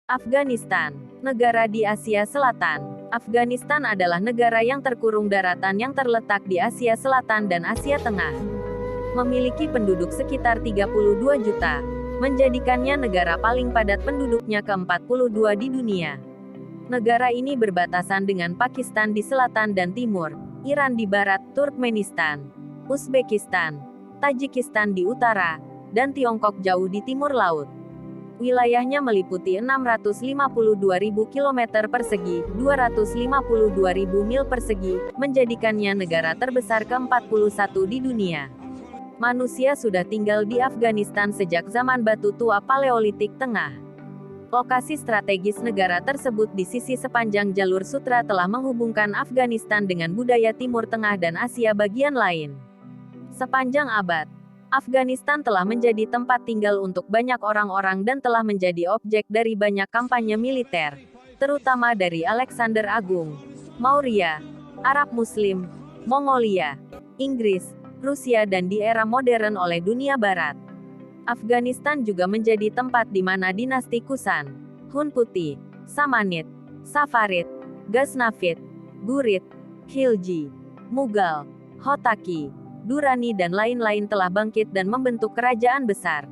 Afghanistan, negara di Asia Selatan. Afghanistan adalah negara yang terkurung daratan yang terletak di Asia Selatan dan Asia Tengah. Memiliki penduduk sekitar 32 juta, menjadikannya negara paling padat penduduknya ke-42 di dunia. Negara ini berbatasan dengan Pakistan di selatan dan timur, Iran di barat, Turkmenistan, Uzbekistan, Tajikistan di utara, dan Tiongkok jauh di timur laut. Wilayahnya meliputi 652.000 km persegi, 252.000 mil persegi, menjadikannya negara terbesar ke-41 di dunia. Manusia sudah tinggal di Afghanistan sejak zaman batu tua Paleolitik Tengah. Lokasi strategis negara tersebut di sisi sepanjang jalur sutra telah menghubungkan Afghanistan dengan budaya Timur Tengah dan Asia bagian lain. Sepanjang abad, Afghanistan telah menjadi tempat tinggal untuk banyak orang-orang dan telah menjadi objek dari banyak kampanye militer, terutama dari Alexander Agung, Maurya, Arab Muslim, Mongolia, Inggris, Rusia dan di era modern oleh dunia Barat. Afghanistan juga menjadi tempat di mana dinasti Kusan, Hun Putih, Samanid, Safarid, Ghaznavid, Ghurid, Khilji, Mughal, Hotaki, Durrani dan lain-lain telah bangkit dan membentuk kerajaan besar.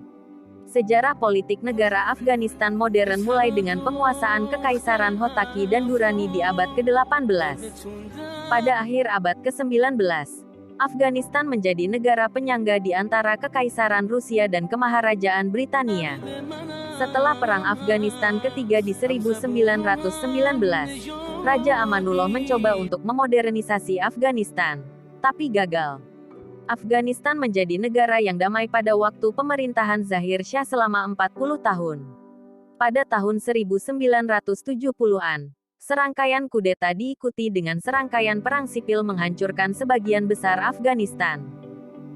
Sejarah politik negara Afghanistan modern mulai dengan penguasaan Kekaisaran Hotaki dan Durrani di abad ke-18. Pada akhir abad ke-19, Afghanistan menjadi negara penyangga di antara Kekaisaran Rusia dan Kemaharajaan Britania. Setelah Perang Afghanistan ketiga di 1919, Raja Amanullah mencoba untuk memodernisasi Afghanistan, tapi gagal. Afghanistan menjadi negara yang damai pada waktu pemerintahan Zahir Shah selama 40 tahun. Pada tahun 1970-an, serangkaian kudeta diikuti dengan serangkaian perang sipil menghancurkan sebagian besar Afghanistan.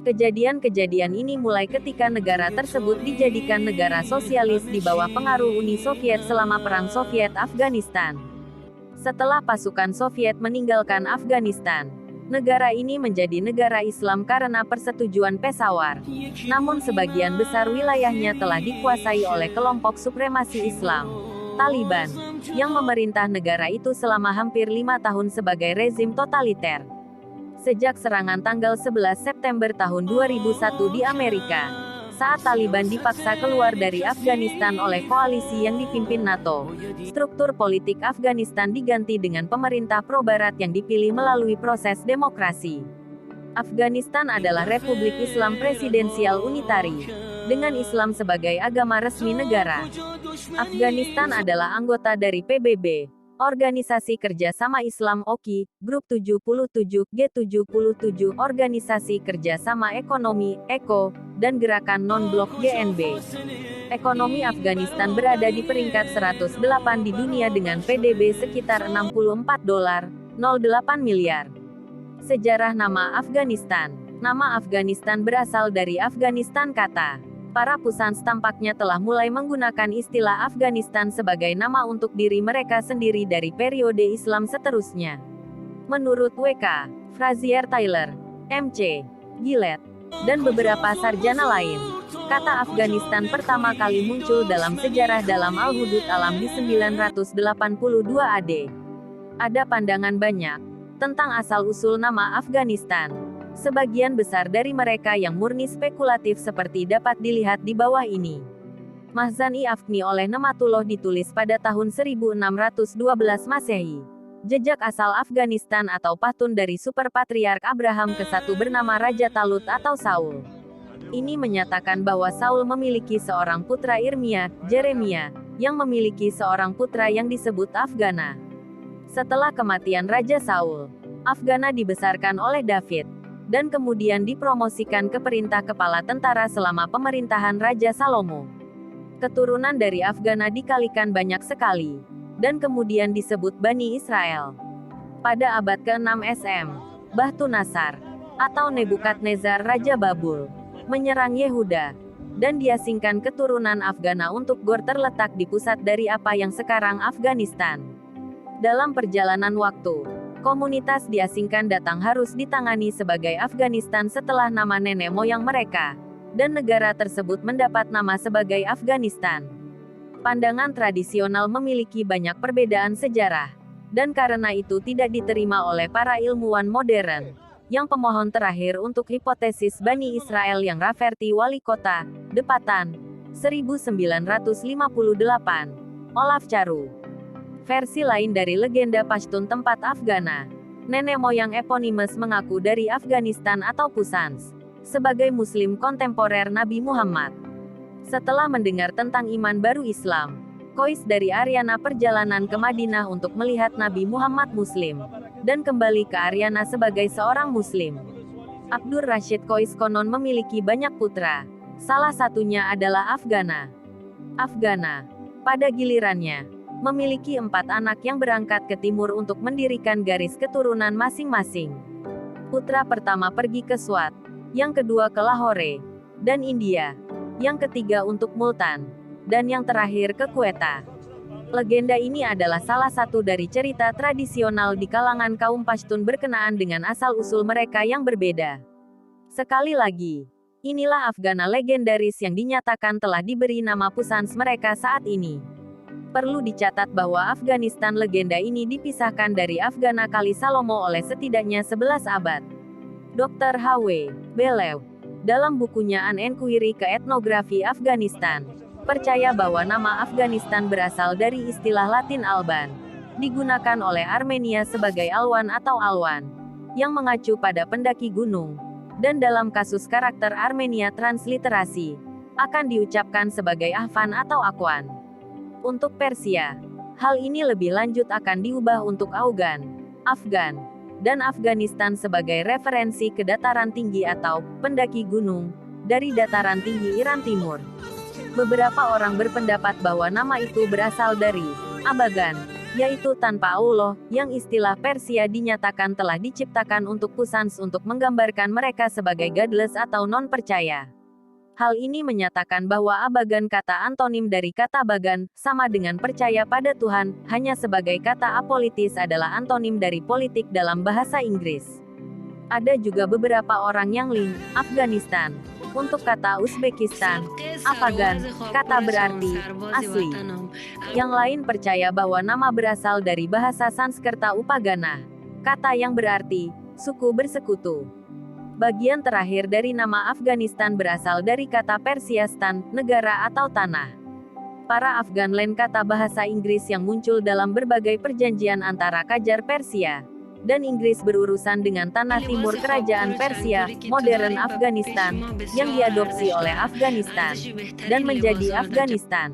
Kejadian-kejadian ini mulai ketika negara tersebut dijadikan negara sosialis di bawah pengaruh Uni Soviet selama Perang Soviet-Afghanistan. Setelah pasukan Soviet meninggalkan Afghanistan, negara ini menjadi negara Islam karena persetujuan Peshawar. Namun sebagian besar wilayahnya telah dikuasai oleh kelompok supremasi Islam, Taliban, yang memerintah negara itu selama hampir 5 tahun sebagai rezim totaliter. Sejak serangan tanggal 11 September tahun 2001 di Amerika, saat Taliban dipaksa keluar dari Afghanistan oleh koalisi yang dipimpin NATO, struktur politik Afghanistan diganti dengan pemerintah pro-barat yang dipilih melalui proses demokrasi. Afghanistan adalah Republik Islam Presidensial Unitari, dengan Islam sebagai agama resmi negara. Afghanistan adalah anggota dari PBB, Organisasi Kerjasama Islam OKI, Grup 77, G77, Organisasi Kerjasama Ekonomi, ECO, dan Gerakan Non-Blok GNB. Ekonomi Afghanistan berada di peringkat 108 di dunia dengan PDB sekitar $64.08 miliar. Sejarah nama Afghanistan. Nama Afghanistan berasal dari Afghanistan kata. Para Pusans tampaknya telah mulai menggunakan istilah Afghanistan sebagai nama untuk diri mereka sendiri dari periode Islam seterusnya. Menurut W.K. Frazier Tyler, M.C. Gillett, dan beberapa sarjana lain, kata Afghanistan pertama kali muncul dalam sejarah dalam Al-Hudud Alam di 982 AD. Ada pandangan banyak tentang asal-usul nama Afghanistan. Sebagian besar dari mereka yang murni spekulatif seperti dapat dilihat di bawah ini. Mahzan-i Afghani oleh Nematullah ditulis pada tahun 1612 Masehi. Jejak asal Afghanistan atau pahtun dari Super Patriark Abraham ke-1 bernama Raja Talut atau Saul. Ini menyatakan bahwa Saul memiliki seorang putra Irmia, Jeremia, yang memiliki seorang putra yang disebut Afghana. Setelah kematian Raja Saul, Afghana dibesarkan oleh David, dan kemudian dipromosikan ke perintah kepala tentara selama pemerintahan Raja Salomo. Keturunan dari Afghana dikalikan banyak sekali, dan kemudian disebut Bani Israel. Pada abad ke-6 SM, Bahtu Nasar, atau Nebukadnezar Raja Babul, menyerang Yehuda, dan diasingkan keturunan Afghana untuk Gor terletak di pusat dari apa yang sekarang Afghanistan. Dalam perjalanan waktu, komunitas diasingkan datang harus ditangani sebagai Afghanistan setelah nama nenek moyang mereka, dan negara tersebut mendapat nama sebagai Afghanistan. Pandangan tradisional memiliki banyak perbedaan sejarah, dan karena itu tidak diterima oleh para ilmuwan modern. Yang pemohon terakhir untuk hipotesis Bani Israel yang Rafferty wali kota, Depatan, 1958. Olaf Charu. Versi lain dari legenda Pashtun tempat Afghana. Nenek moyang Eponimus mengaku dari Afghanistan atau Pusans, sebagai Muslim kontemporer Nabi Muhammad. Setelah mendengar tentang iman baru Islam, Kois dari Aryana perjalanan ke Madinah untuk melihat Nabi Muhammad Muslim, dan kembali ke Aryana sebagai seorang Muslim. Abdur Rashid Kois konon memiliki banyak putra, salah satunya adalah Afghana. Afghana, pada gilirannya, memiliki 4 anak yang berangkat ke timur untuk mendirikan garis keturunan masing-masing. Putra pertama pergi ke Swat, yang kedua ke Lahore, dan India, yang ketiga untuk Multan, dan yang terakhir ke Quetta. Legenda ini adalah salah satu dari cerita tradisional di kalangan kaum Pashtun berkenaan dengan asal-usul mereka yang berbeda. Sekali lagi, inilah Afghana legendaris yang dinyatakan telah diberi nama Pusans mereka saat ini. Perlu dicatat bahwa Afghanistan legenda ini dipisahkan dari Afghana Kali Salomo oleh setidaknya 11 abad. Dr. H.W. Belew, dalam bukunya An Enquiry ke Etnografi Afghanistan, percaya bahwa nama Afghanistan berasal dari istilah Latin Alban, digunakan oleh Armenia sebagai Alwan atau Alwan, yang mengacu pada pendaki gunung, dan dalam kasus karakter Armenia transliterasi, akan diucapkan sebagai Ahvan atau Akwan. Untuk Persia, hal ini lebih lanjut akan diubah untuk Augan, Afgan, dan Afghanistan sebagai referensi ke dataran tinggi atau pendaki gunung dari dataran tinggi Iran Timur. Beberapa orang berpendapat bahwa nama itu berasal dari Abagan, yaitu tanpa Allah, yang istilah Persia dinyatakan telah diciptakan untuk Pusans untuk menggambarkan mereka sebagai godless atau non-percaya. Hal ini menyatakan bahwa Abagan kata antonim dari kata Bagan, sama dengan percaya pada Tuhan, hanya sebagai kata apolitis adalah antonim dari politik dalam bahasa Inggris. Ada juga beberapa orang yang link Afghanistan untuk kata Uzbekistan, Afagan, kata berarti asli. Yang lain percaya bahwa nama berasal dari bahasa Sanskerta Upagana, kata yang berarti suku bersekutu. Bagian terakhir dari nama Afghanistan berasal dari kata Persia stan, negara atau tanah. Para Afgan lain kata bahasa Inggris yang muncul dalam berbagai perjanjian antara Qajar Persia dan Inggris berurusan dengan tanah timur kerajaan Persia, modern Afghanistan, yang diadopsi oleh Afghanistan, dan menjadi Afghanistan.